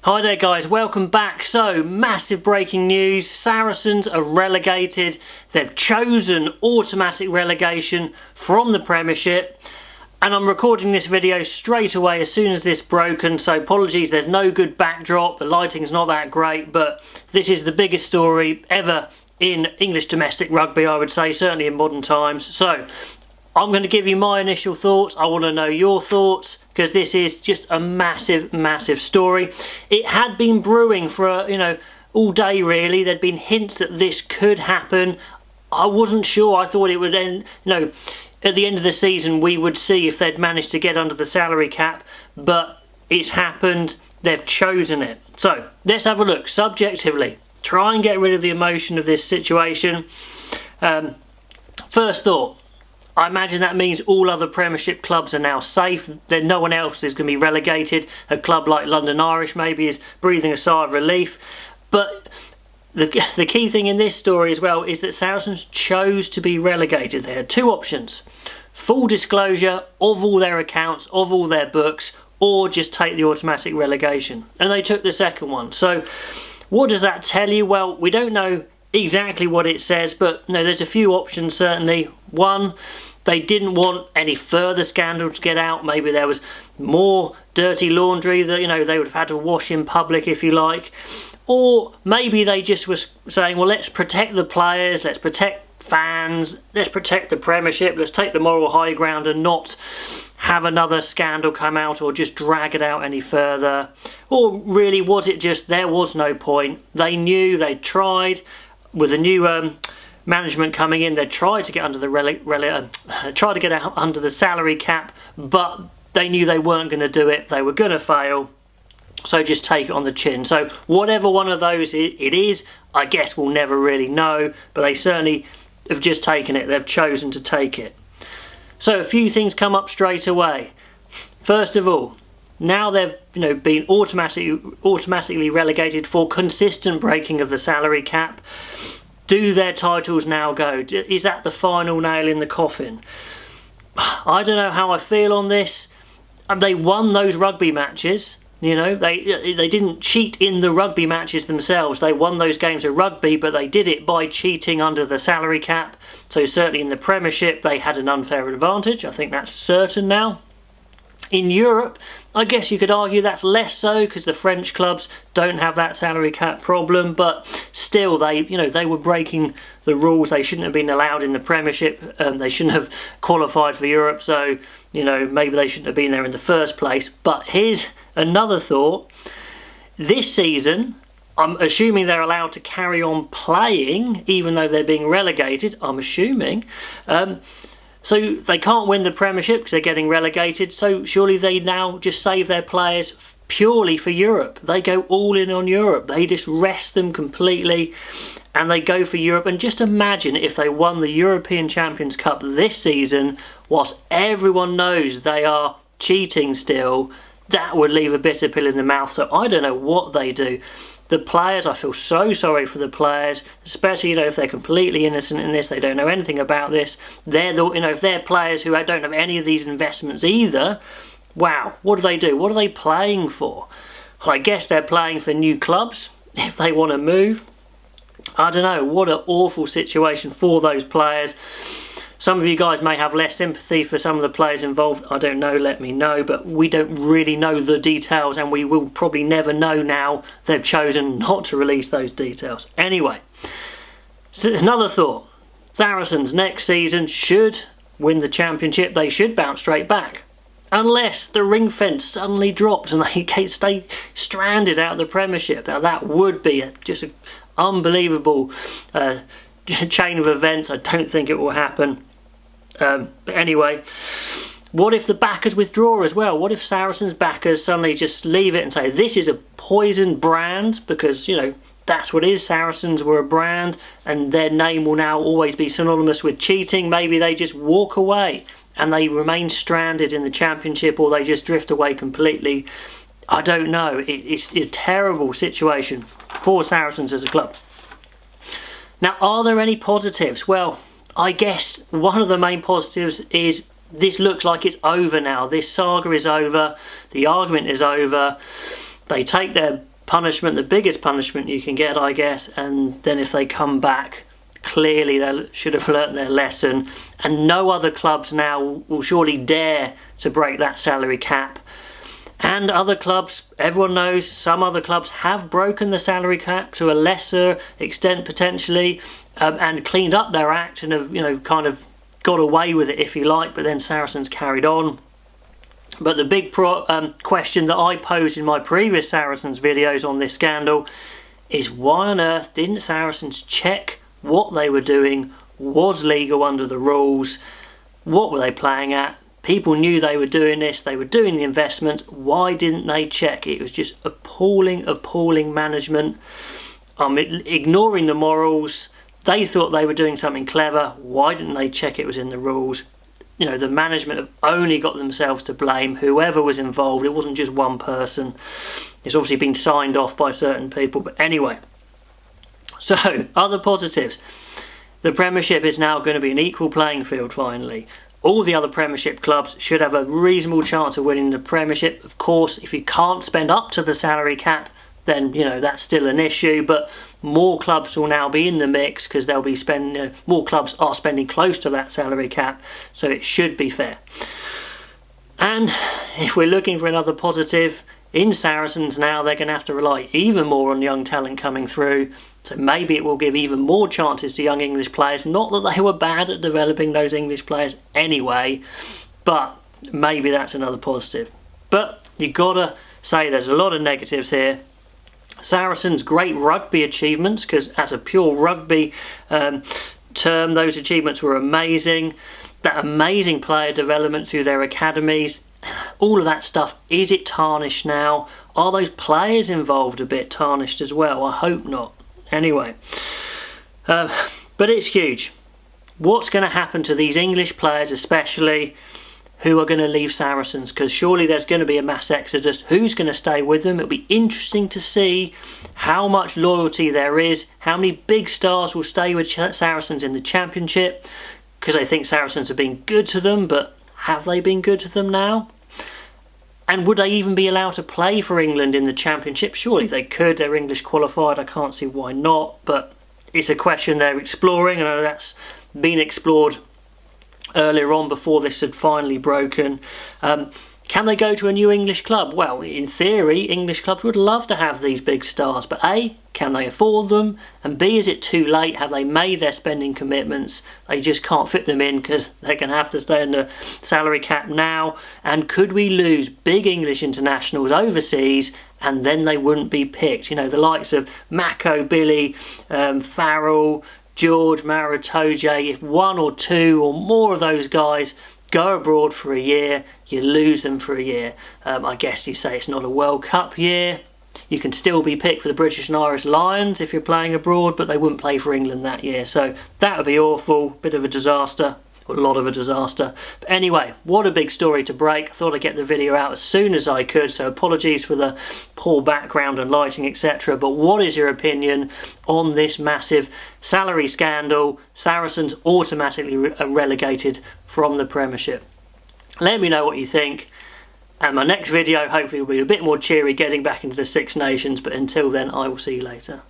Hi there guys, welcome back. So, massive breaking news. Saracens are relegated. They've chosen automatic relegation from the Premiership. And I'm recording this video straight away as soon as this broken, so apologies, there's no good backdrop, the lighting's not that great, but this is the biggest story ever in English domestic rugby, I would say, certainly in modern times. So, I'm going to give you my initial thoughts. I want to know your thoughts because this is just a massive story. It had been brewing for all day really. There'd been hints that this could happen. I wasn't sure. I thought it would end, at the end of the season we would see if they'd managed to get under the salary cap, but it's happened. They've chosen it. So let's have a look subjectively. Try and get rid of the emotion of this situation. First thought. I imagine that means all other Premiership clubs are now safe, that no one else is going to be relegated. A club like London Irish maybe is breathing a sigh of relief. But the key thing in this story as well is that Saracens chose to be relegated. They had two options. Full disclosure of all their accounts, of all their books, or just take the automatic relegation. And they took the second one. So what does that tell you? Well, we don't know exactly what it says, but there's a few options certainly. One, they didn't want any further scandal to get out. Maybe there was more dirty laundry that they would have had to wash in public, if you like. Or maybe they just were saying, well, let's protect the players, let's protect fans, let's protect the Premiership, let's take the moral high ground and not have another scandal come out or just drag it out any further. Or really, was it just there was no point? They knew, they tried. With a new management coming in, they tried to get under the under the salary cap, but they knew they weren't going to do it. They were going to fail, so just take it on the chin. So whatever one of those it is, I guess we'll never really know, but they certainly have just taken it. They've chosen to take it. So a few things come up straight away. First of all, now they've been automatically relegated for consistent breaking of the salary cap. Do their titles now go? Is that the final nail in the coffin? I don't know how I feel on this. They won those rugby matches. They didn't cheat in the rugby matches themselves. They won those games of rugby, but they did it by cheating under the salary cap. So certainly in the Premiership they had an unfair advantage. I think that's certain now. In Europe, I guess you could argue that's less so because the French clubs don't have that salary cap problem, but still they were breaking the rules. They shouldn't have been allowed in the Premiership. They shouldn't have qualified for Europe, so maybe they shouldn't have been there in the first place. But here's another thought. This season, I'm assuming they're allowed to carry on playing even though they're being relegated. I'm assuming. So they can't win the Premiership because they're getting relegated, so surely they now just save their players purely for Europe. They go all in on Europe. They just rest them completely and they go for Europe. And just imagine if they won the European Champions Cup this season whilst everyone knows they are cheating still. That would leave a bitter pill in the mouth, so I don't know what they do. The players, I feel so sorry for the players, especially if they're completely innocent in this, they don't know anything about this. They're if they're players who don't have any of these investments either, wow, what do? What are they playing for? Well, I guess they're playing for new clubs if they want to move. I don't know, what an awful situation for those players. Some of you guys may have less sympathy for some of the players involved. I don't know, let me know. But we don't really know the details and we will probably never know now. They've chosen not to release those details. Anyway, so another thought. Saracens next season should win the championship. They should bounce straight back. Unless the ring fence suddenly drops and they stay stranded out of the Premiership. Now that would be just an unbelievable chain of events. I don't think it will happen. But anyway, what if the backers withdraw as well? What if Saracens backers suddenly just leave it and say this is a poisoned brand because that's what it is. Saracens were a brand and their name will now always be synonymous with cheating. Maybe they just walk away and they remain stranded in the Championship, or they just drift away completely. I don't know. It's a terrible situation for Saracens as a club. Now, are there any positives? Well, I guess one of the main positives is this looks like it's over now. This saga is over. The argument is over. They take their punishment, the biggest punishment you can get, I guess, and then if they come back, clearly they should have learnt their lesson, and no other clubs now will surely dare to break that salary cap. And other clubs, everyone knows, some other clubs have broken the salary cap to a lesser extent potentially, and cleaned up their act and have, kind of got away with it, if you like, but then Saracens carried on. But the big question that I posed in my previous Saracens videos on this scandal is, why on earth didn't Saracens check what they were doing was legal under the rules? What were they playing at? People knew they were doing this, they were doing the investments. Why didn't they check? It was just appalling management. Ignoring the morals. They thought they were doing something clever. Why didn't they check it was in the rules? The management have only got themselves to blame. Whoever was involved, it wasn't just one person. It's obviously been signed off by certain people. But anyway, so other positives. The Premiership is now going to be an equal playing field finally. All the other Premiership clubs should have a reasonable chance of winning the Premiership. Of course, if you can't spend up to the salary cap, then that's still an issue, but more clubs will now be in the mix because they'll be spending, more clubs are spending close to that salary cap, so it should be fair. And if we're looking for another positive, in Saracens now they're going to have to rely even more on young talent coming through, so maybe it will give even more chances to young English players. Not that they were bad at developing those English players anyway, but maybe that's another positive. But you've got to say there's a lot of negatives here. Saracens' great rugby achievements, because as a pure rugby term, those achievements were amazing. That amazing player development through their academies, all of that stuff, is it tarnished now? Are those players involved a bit tarnished as well? I hope not. Anyway, but it's huge. What's going to happen to these English players especially, who are going to leave Saracens? Because surely there's going to be a mass exodus. Who's going to stay with them? It'll be interesting to see how much loyalty there is, how many big stars will stay with Saracens in the Championship, because I think Saracens have been good to them, but have they been good to them now? And would they even be allowed to play for England in the Championship? Surely they could. They're English qualified. I can't see why not, but it's a question they're exploring. I know that's been explored earlier on before this had finally broken. Can they go to a new English club? Well, in theory, English clubs would love to have these big stars, but A, can they afford them? And B, is it too late? Have they made their spending commitments? They just can't fit them in because they're going to have to stay under salary cap now. And could we lose big English internationals overseas and then they wouldn't be picked? The likes of Mako, Billy, Farrell, George, Maritoje. If one or two or more of those guys go abroad for a year, you lose them for a year. I guess you say it's not a World Cup year. You can still be picked for the British and Irish Lions if you're playing abroad, but they wouldn't play for England that year. So that would be awful. Bit of a disaster. A lot of a disaster. But anyway, what a big story to break. I thought I'd get the video out as soon as I could, so apologies for the poor background and lighting, etc. But what is your opinion on this massive salary scandal? Saracens automatically relegated from the Premiership. Let me know what you think. And my next video hopefully will be a bit more cheery, getting back into the Six Nations. But until then, I will see you later.